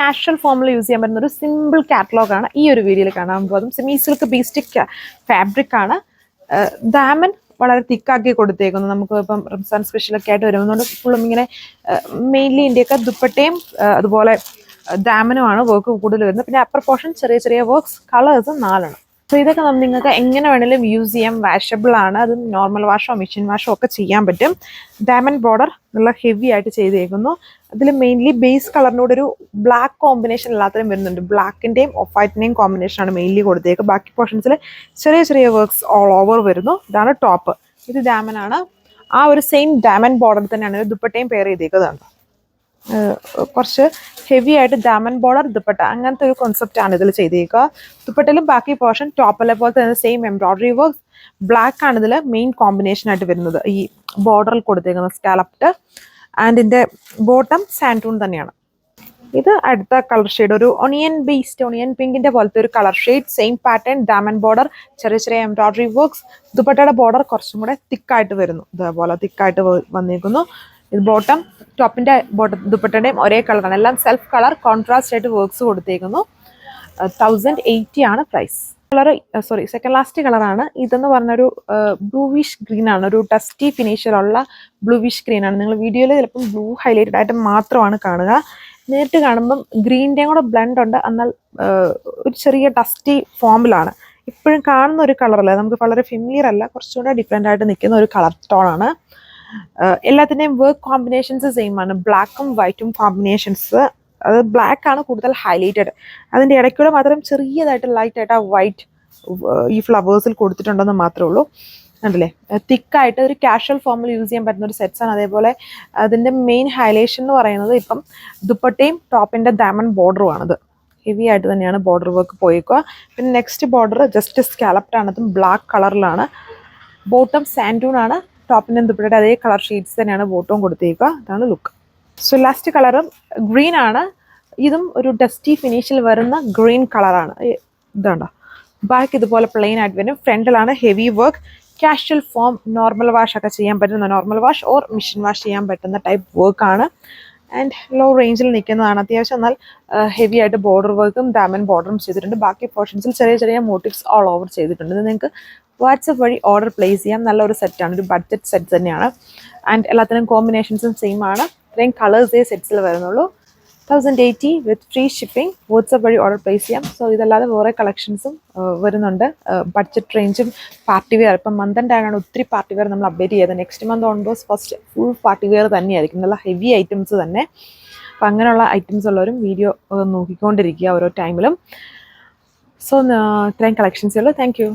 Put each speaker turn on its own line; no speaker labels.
Casual ഫോമിൽ use ചെയ്യാൻ പറ്റുന്ന ഒരു സിമ്പിൾ കാറ്റലോഗാണ് ഈ ഒരു വീഡിയോയിൽ കാണാൻ പോകുന്നത്. സെമി സിൽക്ക് ബേസ്റ്റിക് ഫാബ്രിക് ആണ്. ദാമൻ വളരെ തിക്കാക്കി കൊടുത്തേക്കുന്നു. നമുക്ക് ഇപ്പം റംസാൻ സ്പെഷ്യലൊക്കെ ആയിട്ട് വരുന്നതുകൊണ്ട് ഫുള്ളും ഇങ്ങനെ മെയിൻലി ഇന്ത്യയൊക്കെ ദുപ്പട്ടയും അതുപോലെ ദാമനുമാണ് വർക്ക് കൂടുതൽ വരുന്നത്. പിന്നെ അപ്പർ പോർഷൻ ചെറിയ ചെറിയ വർക്ക്സ്, കളേഴ്സ് 4. സോ ഇതൊക്കെ നിങ്ങൾക്ക് എങ്ങനെ വേണമെങ്കിലും യൂസ് ചെയ്യാം. വാഷബിൾ ആണ്. അത് നോർമൽ വാഷോ മെഷീൻ വാഷോ ഒക്കെ ചെയ്യാൻ പറ്റും. ഡയമണ്ട് ബോർഡർ നല്ല ഹെവി ആയിട്ട് ചെയ്തേക്കുന്നു. അതിൽ മെയിൻലി ബേസ് കളറിനോട് ഒരു ബ്ലാക്ക് കോമ്പിനേഷൻ എല്ലാത്തിനും വരുന്നുണ്ട്. ബ്ലാക്കിൻ്റെയും ഓഫ് വൈറ്റിൻ്റെയും കോമ്പിനേഷനാണ് മെയിൻലി കൊടുത്തേക്ക്. ബാക്കി പോർഷൻസിൽ ചെറിയ ചെറിയ വർക്ക്സ് ഓൾ ഓവർ വരുന്നു. ഇതാണ് ടോപ്പ്. ഇത് ഡയമനാണ്. ആ ഒരു സെയിം ഡയമണ്ട് ബോർഡർ തന്നെയാണ് ദുപ്പട്ടയും പെയർ ചെയ്തേക്കുന്നത്. കുറച്ച് ഹെവി ആയിട്ട് ഡയമണ്ട് ബോർഡർ ദുപ്പട്ട അങ്ങനത്തെ ഒരു കോൺസെപ്റ്റ് ആണ് ഇതിൽ ചെയ്തേക്കുക. ദുപ്പട്ടയിലും ബാക്കി പോർഷൻ ടോപ്പിലെ പോലെ തന്നെ സെയിം എംബ്രോയിഡറി വർക്ക്. ബ്ലാക്ക് ആണ് ഇതിൽ മെയിൻ കോമ്പിനേഷൻ ആയിട്ട് വരുന്നത്. ഈ ബോർഡറിൽ കൊടുത്തേക്കുന്നത് സ്കാലപ്ഡ്. ആൻഡ് ഇതിൻ്റെ ബോട്ടം സാൻഡൂൺ തന്നെയാണ്. ഇത് അടുത്ത കളർ ഷെയ്ഡ് ഒരു ഒണിയൻ ബേസ്ഡ് ഒണിയൻ പിങ്കിന്റെ പോലത്തെ ഒരു colour shade. Same pattern, diamond border, ചെറിയ ചെറിയ എംബ്രോയിഡറി വർക്ക്സ്. ദുപ്പട്ടയുടെ ബോർഡർ കുറച്ചും കൂടെ തിക്കായിട്ട് വരുന്നു. ഇതേപോലെ തിക്കായിട്ട് വന്നിരിക്കുന്നു. ഇത് ബോട്ടം ടോപ്പിന്റെ ദുപ്പട്ടയുടെയും ഒരേ കളറാണ്. എല്ലാം സെൽഫ് കളർ കോൺട്രാസ്റ്റ് ആയിട്ട് വർക്ക്സ് കൊടുത്തേക്കുന്നു. 1080 ആണ് പ്രൈസ്. സെക്കൻഡ് ലാസ്റ്റ് കളറാണ്. ഇതെന്ന് പറഞ്ഞൊരു ബ്ലൂവിഷ് ഗ്രീൻ ആണ്. ഒരു ഡസ്റ്റി ഫിനിഷിലുള്ള ബ്ലൂവിഷ് ഗ്രീൻ ആണ്. നിങ്ങൾ വീഡിയോയിൽ ചിലപ്പം ബ്ലൂ ഹൈലൈറ്റഡ് ആയിട്ട് മാത്രമാണ് കാണുക. നേരിട്ട് കാണുമ്പം ഗ്രീനിൻ്റെയും കൂടെ ബ്ലെൻഡ് ഉണ്ട്. എന്നാൽ ഒരു ചെറിയ ഡസ്റ്റി ഫോമിലാണ്. ഇപ്പോഴും കാണുന്ന ഒരു കളറല്ല, നമുക്ക് വളരെ ഫെമിലിയർ അല്ല, കുറച്ചുകൂടെ ഡിഫറെൻ്റ് ആയിട്ട് നിൽക്കുന്ന ഒരു കളർ ടോണാണ്. എല്ലാത്തിൻ്റെയും വർക്ക് കോമ്പിനേഷൻസ് സെയിം ആണ്. ബ്ലാക്കും വൈറ്റും കോമ്പിനേഷൻസ്. അത് ബ്ലാക്ക് ആണ് കൂടുതൽ ഹൈലൈറ്റഡ്. അതിൻ്റെ ഇടയ്ക്കൂടെ മാത്രം ചെറിയതായിട്ട് ലൈറ്റായിട്ട് ആ വൈറ്റ് ഈ ഫ്ലവേഴ്സിൽ കൊടുത്തിട്ടുണ്ടെന്ന് മാത്രമേ ഉള്ളൂ. കണ്ടില്ലേ, തിക്കായിട്ട് ഒരു കാഷ്വൽ ഫോമിൽ യൂസ് ചെയ്യാൻ പറ്റുന്ന ഒരു സെറ്റ്സാണ്. അതേപോലെ അതിൻ്റെ മെയിൻ ഹൈലൈഷൻ എന്ന് പറയുന്നത് ഇപ്പം ദുപ്പട്ടയും ടോപ്പിൻ്റെ ഡയമണ്ട് ബോർഡറുമാണിത്. ഹെവി ആയിട്ട് തന്നെയാണ് ബോർഡർ വർക്ക് പോയേക്കുക. പിന്നെ നെക്സ്റ്റ് ബോർഡർ ജസ്റ്റ് സ്കാലപ്ഡ് ആണ്. അതും ബ്ലാക്ക് കളറിലാണ്. ബോട്ടം സാൻഡൂൺ ആണ്. ടോപ്പിൻ്റെ ദുപ്പട്ടയുടെ അതേ കളർ ഷെയ്ഡ്സ് തന്നെയാണ് ബോട്ടവും കൊടുത്തേക്കുക. അതാണ് ലുക്ക്. സോ ലാസ്റ്റ് കളറും ഗ്രീൻ ആണ്. ഇതും ഒരു ഡസ്റ്റി ഫിനിഷിൽ വരുന്ന ഗ്രീൻ കളറാണ്. ഇതുണ്ടോ, ബാക്ക് ഇതുപോലെ പ്ലെയിൻ ആയിട്ട് വരും. ഫ്രണ്ടിലാണ് heavy work. Casual form, normal wash ഒക്കെ ചെയ്യാൻ പറ്റുന്ന, normal wash or machine wash ചെയ്യാൻ പറ്റുന്ന ടൈപ്പ് വർക്കാണ്. ആൻഡ് ലോ റേഞ്ചിൽ നിൽക്കുന്നതാണ്. അത്യാവശ്യം എന്നാൽ ഹെവി ആയിട്ട് ബോർഡർ വർക്കും ഡയമണ്ട് ബോർഡറും ചെയ്തിട്ടുണ്ട്. ബാക്കി പോർഷൻസിൽ ചെറിയ ചെറിയ മോട്ടീവ്സ് ഓൾ ഓവർ ചെയ്തിട്ടുണ്ട്. ഇത് നിങ്ങൾക്ക് വാട്സപ്പ് വഴി ഓർഡർ പ്ലേസ് ചെയ്യാം. നല്ലൊരു സെറ്റാണ്, ഒരു ബഡ്ജറ്റ് സെറ്റ് തന്നെയാണ്. ആൻഡ് എല്ലാത്തിനും കോമ്പിനേഷൻസും സെയിം ആണ്. ഇത്രയും കളേഴ്സേ സെറ്റ്സിൽ വരുന്നുള്ളൂ. 1080 വിത്ത് ഫ്രീ ഷിപ്പിംഗ്. വാട്സപ്പ് വഴി ഓർഡർ പ്ലേസ് ചെയ്യാം. സോ ഇതല്ലാതെ വേറെ കളക്ഷൻസും വരുന്നുണ്ട്. ബഡ്ജറ്റ് റേഞ്ചും പാർട്ടി വെയർ. ഇപ്പം മന്ത് എൻഡ് ആയാണ് ഒത്തിരി പാർട്ടി വെയർ നമ്മൾ അപ്ഡേറ്റ് ചെയ്തത്. Next month onwards first full party wear തന്നെയായിരിക്കും. നല്ല ഹെവി ഐറ്റംസ് തന്നെ. അപ്പം അങ്ങനെയുള്ള ഐറ്റംസ് ഉള്ളവരും വീഡിയോ നോക്കിക്കൊണ്ടിരിക്കുക ഓരോ ടൈമിലും. സോ ഇത്രയും കളക്ഷൻസേ ഉള്ളൂ. Thank you.